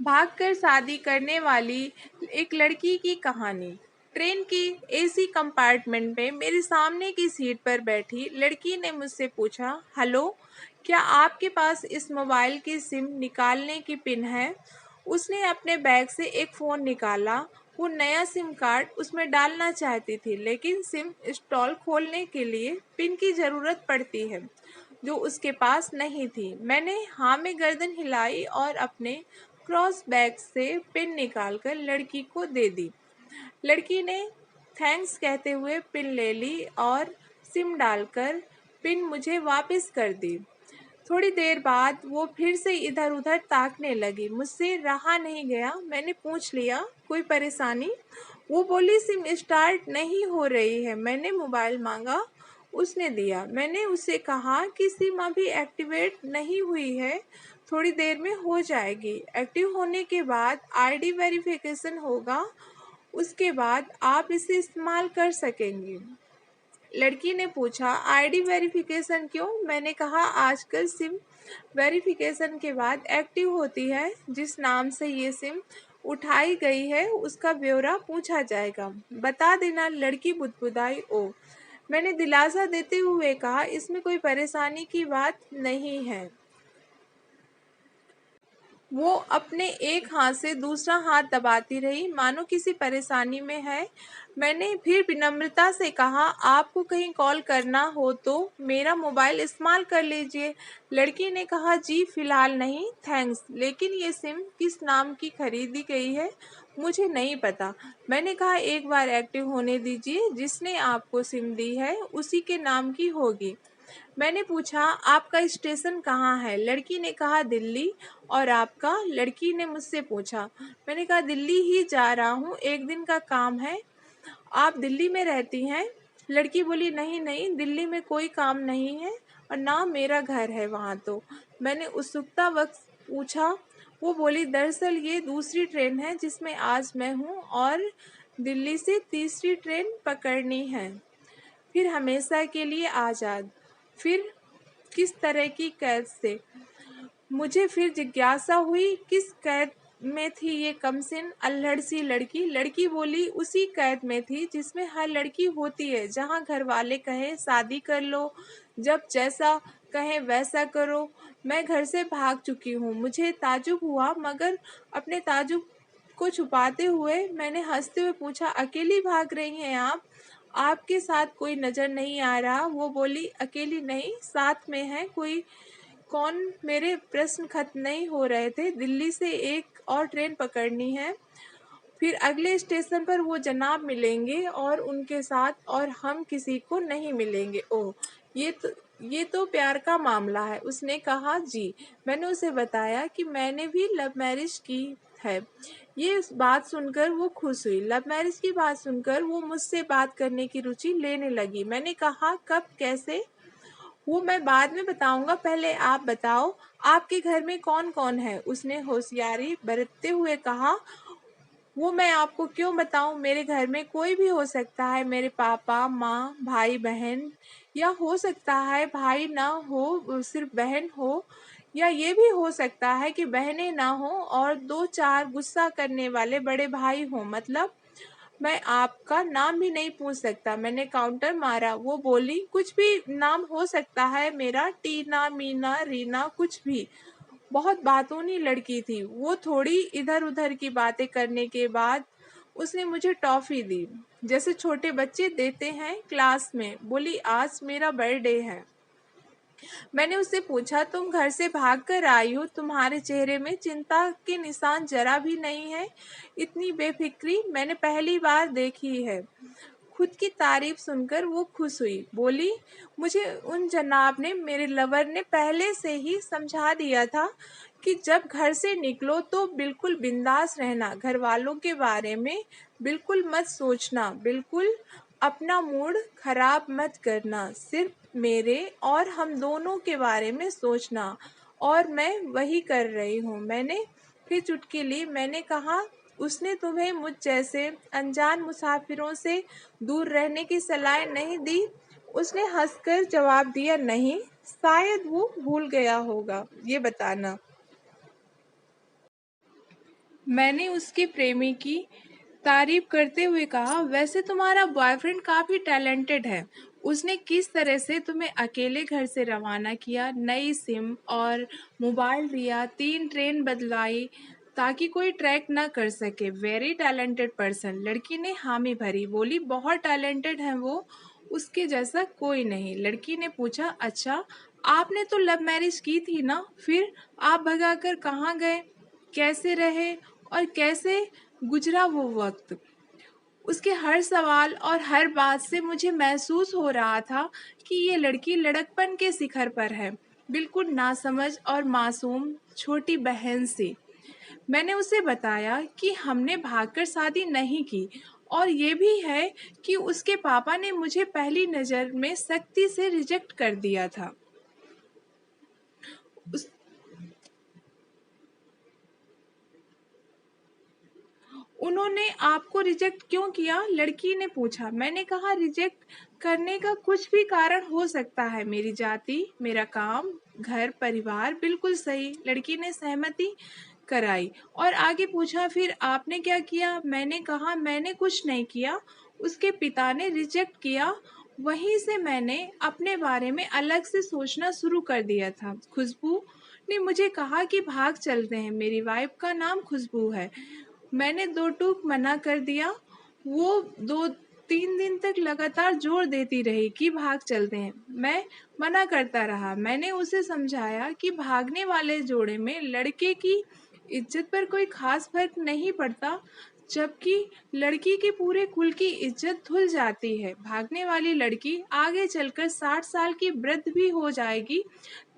भागकर शादी करने वाली एक लड़की की कहानी। ट्रेन की एसी कंपार्टमेंट में मेरे सामने की सीट पर बैठी लड़की ने मुझसे पूछा, हेलो, क्या आपके पास इस मोबाइल की सिम निकालने की पिन है? उसने अपने बैग से एक फ़ोन निकाला। वो नया सिम कार्ड उसमें डालना चाहती थी, लेकिन सिम इंस्टॉल खोलने के लिए पिन की ज़रूरत पड़ती है, जो उसके पास नहीं थी। मैंने हाँ में गर्दन हिलाई और अपने क्रॉस बैग से पिन निकालकर लड़की को दे दी। लड़की ने थैंक्स कहते हुए पिन ले ली और सिम डालकर पिन मुझे वापस कर दी। थोड़ी देर बाद वो फिर से इधर-उधर ताकने लगी। मुझसे रहा नहीं गया, मैंने पूछ लिया, कोई परेशानी? वो बोली, सिम स्टार्ट नहीं हो रही है। मैंने मोबाइल मांगा, उसने दिया। मैंने उससे कहा कि सिम अभी एक्टिवेट नहीं हुई है, थोड़ी देर में हो जाएगी। एक्टिव होने के बाद आईडी वेरिफिकेशन होगा, उसके बाद आप इसे इस्तेमाल कर सकेंगी। लड़की ने पूछा, आईडी वेरिफिकेशन क्यों? मैंने कहा, आजकल सिम वेरिफिकेशन के बाद एक्टिव होती है। जिस नाम से ये सिम उठाई गई है उसका ब्यौरा पूछा जाएगा, बता देना। लड़की बुदबुदाई। ओ, मैंने दिलासा देते हुए कहा, इसमें कोई परेशानी की बात नहीं है। वो अपने एक हाथ से दूसरा हाथ दबाती रही, मानो किसी परेशानी में है। मैंने फिर विनम्रता से कहा, आपको कहीं कॉल करना हो तो मेरा मोबाइल इस्तेमाल कर लीजिए। लड़की ने कहा, जी फिलहाल नहीं, थैंक्स, लेकिन ये सिम किस नाम की खरीदी गई है मुझे नहीं पता। मैंने कहा, एक बार एक्टिव होने दीजिए, जिसने आपको सिम दी है उसी के नाम की होगी। मैंने पूछा, आपका स्टेशन कहाँ है? लड़की ने कहा, दिल्ली। और आपका? लड़की ने मुझसे पूछा। मैंने कहा, दिल्ली ही जा रहा हूँ, एक दिन का काम है। आप दिल्ली में रहती हैं? लड़की बोली, नहीं नहीं, दिल्ली में कोई काम नहीं है और ना मेरा घर है वहाँ तो। मैंने उत्सुकता वक्त पूछा। वो बोली, दरअसल ये दूसरी ट्रेन है जिसमें आज मैं हूँ और दिल्ली से तीसरी ट्रेन पकड़नी है, फिर हमेशा के लिए आज़ाद। फिर किस तरह की कैद से? मुझे फिर जिज्ञासा हुई, किस कैद में थी ये कमसिन अल्हड़ सी लड़की? लड़की बोली, उसी कैद में थी जिसमें हर लड़की होती है, जहाँ घर वाले कहें शादी कर लो, जब जैसा कहें वैसा करो। मैं घर से भाग चुकी हूँ। मुझे ताज्जुब हुआ, मगर अपने ताज्जुब को छुपाते हुए मैंने हंसते हुए पूछा, अकेली भाग रही हैं आप? आपके साथ कोई नजर नहीं आ रहा? वो बोली, अकेली नहीं, साथ में है कोई। कौन? मेरे प्रश्न खत्म नहीं हो रहे थे। दिल्ली से एक और ट्रेन पकड़नी है, फिर अगले स्टेशन पर वो जनाब मिलेंगे और उनके साथ और हम किसी को नहीं मिलेंगे। ओह, ये तो प्यार का मामला है। उसने कहा, जी। मैंने उसे बताया कि मैंने भी लव मैरिज की है। ये बात सुनकर वो खुश हुई। लव मैरिज की बात सुनकर वो मुझसे बात करने की रुचि लेने लगी। मैंने कहा, कब, कैसे? वो मैं बाद में बताऊंगा, पहले आप बताओ, आपके घर में कौन कौन है? उसने होशियारी बरतते हुए कहा। वो मैं आपको क्यों बताऊं? मेरे घर में कोई भी हो सकता है, मेरे पापा, माँ, भाई, बहन, या हो सकता है भाई ना हो, सिर्फ बहन हो, या ये भी हो सकता है कि बहनें ना हो और दो चार गुस्सा करने वाले बड़े भाई हों। मतलब मैं आपका नाम भी नहीं पूछ सकता। मैंने काउंटर मारा। वो बोली, कुछ भी नाम हो सकता है मेरा, टीना, मीना, रीना, कुछ भी। बहुत बातूनी लड़की थी वो। थोड़ी इधर उधर की बातें करने के बाद उसने मुझे टॉफी दी, जैसे छोटे बच्चे देते हैं क्लास में। बोली, आज मेरा बर्थडे है। मैंने उससे पूछा, तुम घर से भाग कर आई हो, तुम्हारे चेहरे में चिंता के निशान जरा भी नहीं है। इतनी बेफिक्री मैंने पहली बार देखी है। खुद की तारीफ सुनकर वो खुश हुई। बोली, मुझे उन जनाब ने, मेरे लवर ने पहले से ही समझा दिया था कि जब घर से निकलो तो बिल्कुल बिंदास रहना, घर वालों के बारे में बिल्कुल मत सोचना, बिल्कुल अपना मूड खराब मत करना, सिर्फ मेरे और हम दोनों के बारे में सोचना। और मैं वही कर रही हूँ। मैंने फिर चुटकी ली। मैंने कहा, उसने तुम्हें मुझ जैसे अनजान मुसाफिरों से दूर रहने की सलाह नहीं दी? उसने हंसकर जवाब दिया, नहीं, शायद वो भूल गया होगा। ये बताना। मैंने उसके प्रेमी की तारीफ करते हुए कहा, वैसे तुम्हारा बॉयफ्रेंड काफी टैलेंटेड है। उसने किस तरह से तुम्हें अकेले घर से रवाना किया, नई सिम और मोबाइल दिया, 3 ट्रेन बदलाई ताकि कोई ट्रैक ना कर सके। Very talented person. लड़की ने हामी भरी, बोली, बहुत टैलेंटेड है वो, उसके जैसा कोई नहीं। लड़की ने पूछा, अच्छा, आपने तो लव मैरिज की थी ना, फिर आप भगाकर कहाँ गए, कैसे रहे और कैसे गुजरा वो वक्त? उसके हर सवाल और हर बात से मुझे महसूस हो रहा था कि ये लड़की लड़कपन के शिखर पर है, बिल्कुल नासमझ और मासूम छोटी बहन सी। मैंने उसे बताया कि हमने भागकर शादी नहीं की और ये भी है कि उसके पापा ने मुझे पहली नज़र में सख्ती से रिजेक्ट कर दिया था। उस उन्होंने आपको रिजेक्ट क्यों किया? लड़की ने पूछा। मैंने कहा, रिजेक्ट करने का कुछ भी कारण हो सकता है, मेरी जाति, मेरा काम, घर परिवार। बिल्कुल सही, लड़की ने सहमति कराई और आगे पूछा, फिर आपने क्या किया? मैंने कहा, मैंने कुछ नहीं किया, उसके पिता ने रिजेक्ट किया। वहीं से मैंने अपने बारे में अलग से सोचना शुरू कर दिया था। खुशबू ने मुझे कहा कि भाग चलते हैं, मेरी वाइफ का नाम खुशबू है। मैंने दो टूक मना कर दिया। वो 2-3 दिन तक लगातार जोर देती रही कि भाग चलते हैं। मैं मना करता रहा। मैंने उसे समझाया कि भागने वाले जोड़े में लड़के की इज्जत पर कोई खास फर्क नहीं पड़ता, जबकि लड़की के पूरे कुल की इज्जत धुल जाती है। भागने वाली लड़की आगे चलकर 60 साल की वृद्ध भी हो जाएगी,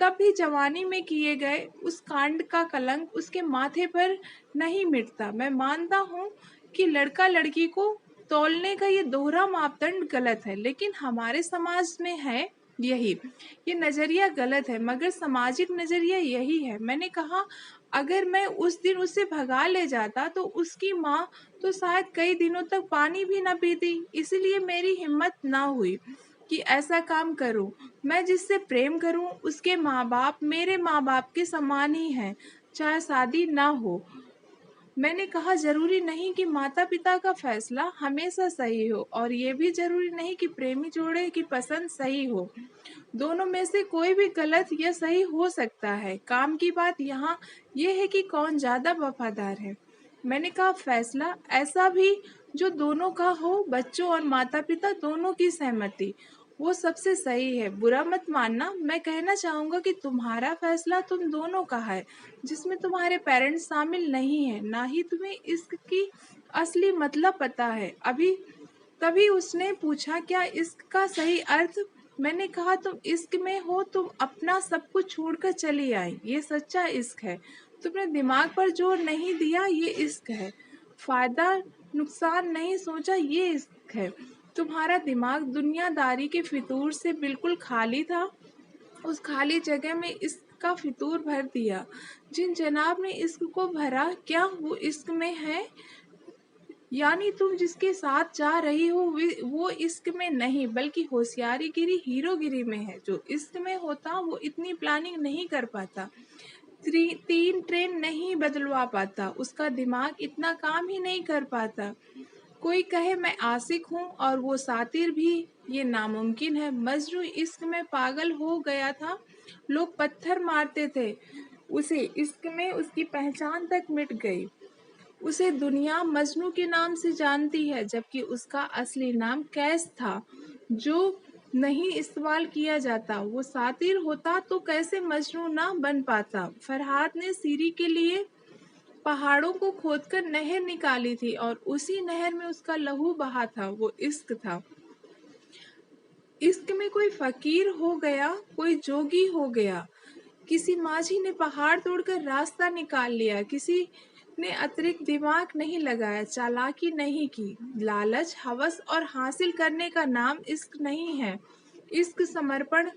तब भी जवानी में किए गए उस कांड का कलंक उसके माथे पर नहीं मिटता। मैं मानता हूँ कि लड़का लड़की को तौलने का ये दोहरा मापदंड गलत है, लेकिन हमारे समाज में है यही। ये नज़रिया गलत है, मगर सामाजिक नज़रिया यही है। मैंने कहा, अगर मैं उस दिन उसे भगा ले जाता तो उसकी माँ तो शायद कई दिनों तक पानी भी ना पीती। इसलिए मेरी हिम्मत ना हुई कि ऐसा काम करूं। मैं जिससे प्रेम करूं उसके माँ बाप मेरे माँ बाप के समान ही हैं, चाहे शादी ना हो। मैंने कहा, जरूरी नहीं कि माता पिता का फैसला हमेशा सही हो और ये भी जरूरी नहीं कि प्रेमी जोड़े की पसंद सही हो। दोनों में से कोई भी गलत या सही हो सकता है। काम की बात यहाँ ये है कि कौन ज्यादा वफादार है। मैंने कहा, फैसला ऐसा भी जो दोनों का हो, बच्चों और माता पिता दोनों की सहमति, वो सबसे सही है। बुरा मत मानना, मैं कहना चाहूंगा कि तुम्हारा फैसला तुम दोनों का है, जिसमें तुम्हारे पेरेंट्स शामिल नहीं है, ना ही तुम्हें इसकी असली मतलब पता है अभी। तभी उसने पूछा, क्या इश्क का सही अर्थ? मैंने कहा, तुम इश्क में हो, तुम अपना सब कुछ छोड़कर चली आई, ये सच्चा इश्क है। तुमने दिमाग पर जोर नहीं दिया, ये इश्क है। फायदा नुकसान नहीं सोचा, ये इश्क है। तुम्हारा दिमाग दुनियादारी के फितूर से बिल्कुल खाली था, उस खाली जगह में इश्क का फितूर भर दिया। जिन जनाब ने इश्क को भरा, क्या वो इश्क में है? यानी तुम जिसके साथ जा रही हो वो इश्क में नहीं, बल्कि होशियारी गिरी, हीरोगिरी में है। जो इश्क में होता वो इतनी प्लानिंग नहीं कर पाता, 3 ट्रेन नहीं बदलवा पाता, उसका दिमाग इतना काम ही नहीं कर पाता। कोई कहे मैं आशिक हूँ और वो सातिर भी, ये नामुमकिन है। मजनू इश्क में पागल हो गया था, लोग पत्थर मारते थे उसे, इश्क में उसकी पहचान तक मिट गई। उसे दुनिया मजनू के नाम से जानती है, जबकि उसका असली नाम कैस था, जो नहीं इस्तेमाल किया जाता। वो सातिर होता तो कैसे मजनू ना बन पाता। फरहाद ने सीरी के लिए पहाड़ों को खोदकर नहर निकाली थी और उसी नहर में उसका लहू बहा था। वो इश्क था। इश्क में कोई फकीर हो गया, कोई जोगी हो गया, किसी माझी ने पहाड़ तोड़कर रास्ता निकाल लिया, किसी ने अतिरिक्त दिमाग नहीं लगाया, चालाकी नहीं की। लालच, हवस और हासिल करने का नाम इश्क नहीं है। इश्क समर्पण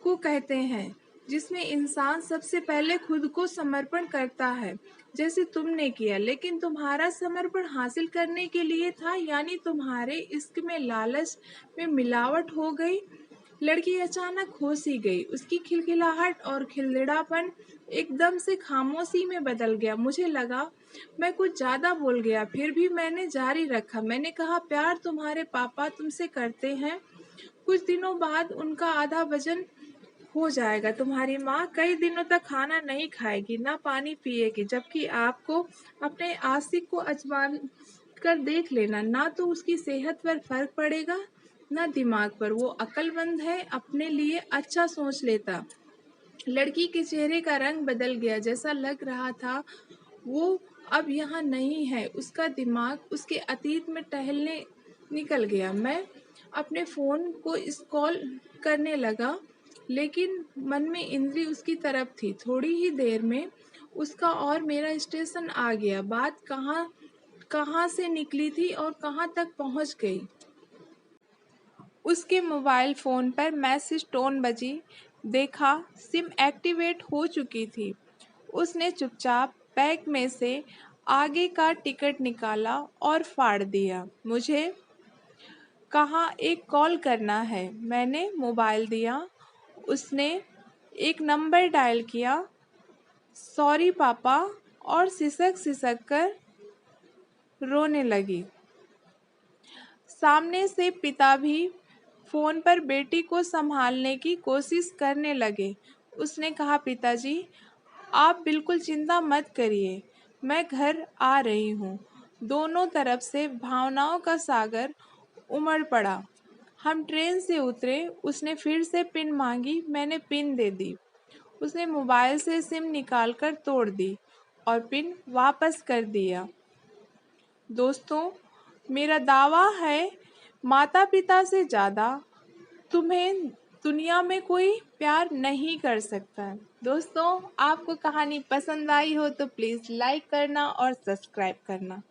को कहते हैं, जिसमें इंसान सबसे पहले खुद को समर्पण करता है, जैसे तुमने किया। लेकिन तुम्हारा समर्पण हासिल करने के लिए था, यानी तुम्हारे इश्क में लालच में मिलावट हो गई। लड़की अचानक होश ही गई। उसकी खिलखिलाहट और खिलखिलापन एकदम से खामोशी में बदल गया। मुझे लगा मैं कुछ ज़्यादा बोल गया, फिर भी मैंने जारी रखा। मैंने कहा, प्यार तुम्हारे पापा तुमसे करते हैं, कुछ दिनों बाद उनका आधा वजन हो जाएगा। तुम्हारी माँ कई दिनों तक खाना नहीं खाएगी, ना पानी पिएगी, जबकि आपको अपने आशिक को आजमा कर देख लेना, ना तो उसकी सेहत पर फर्क पड़ेगा ना दिमाग पर। वो अक्लमंद है, अपने लिए अच्छा सोच लेता। लड़की के चेहरे का रंग बदल गया। जैसा लग रहा था वो अब यहाँ नहीं है। उसका दिमाग उसके अतीत में टहलने निकल गया। मैं अपने फ़ोन को कॉल करने लगा, लेकिन मन में इंद्री उसकी तरफ थी। थोड़ी ही देर में उसका और मेरा स्टेशन आ गया। बात कहाँ कहाँ से निकली थी और कहाँ तक पहुँच गई। उसके मोबाइल फ़ोन पर मैसेज टोन बजी। देखा, सिम एक्टिवेट हो चुकी थी। उसने चुपचाप बैग में से आगे का टिकट निकाला और फाड़ दिया। मुझे कहा, एक कॉल करना है। मैंने मोबाइल दिया। उसने एक नंबर डायल किया, सॉरी पापा, और सिसक सिसक कर रोने लगी। सामने से पिता भी फ़ोन पर बेटी को संभालने की कोशिश करने लगे। उसने कहा, पिताजी, आप बिल्कुल चिंता मत करिए, मैं घर आ रही हूँ। दोनों तरफ से भावनाओं का सागर उमड़ पड़ा। हम ट्रेन से उतरे। उसने फिर से पिन मांगी। मैंने पिन दे दी। उसने मोबाइल से सिम निकालकर तोड़ दी और पिन वापस कर दिया। दोस्तों, मेरा दावा है, माता-पिता से ज़्यादा तुम्हें दुनिया में कोई प्यार नहीं कर सकता। दोस्तों, आपको कहानी पसंद आई हो तो प्लीज़ लाइक करना और सब्सक्राइब करना।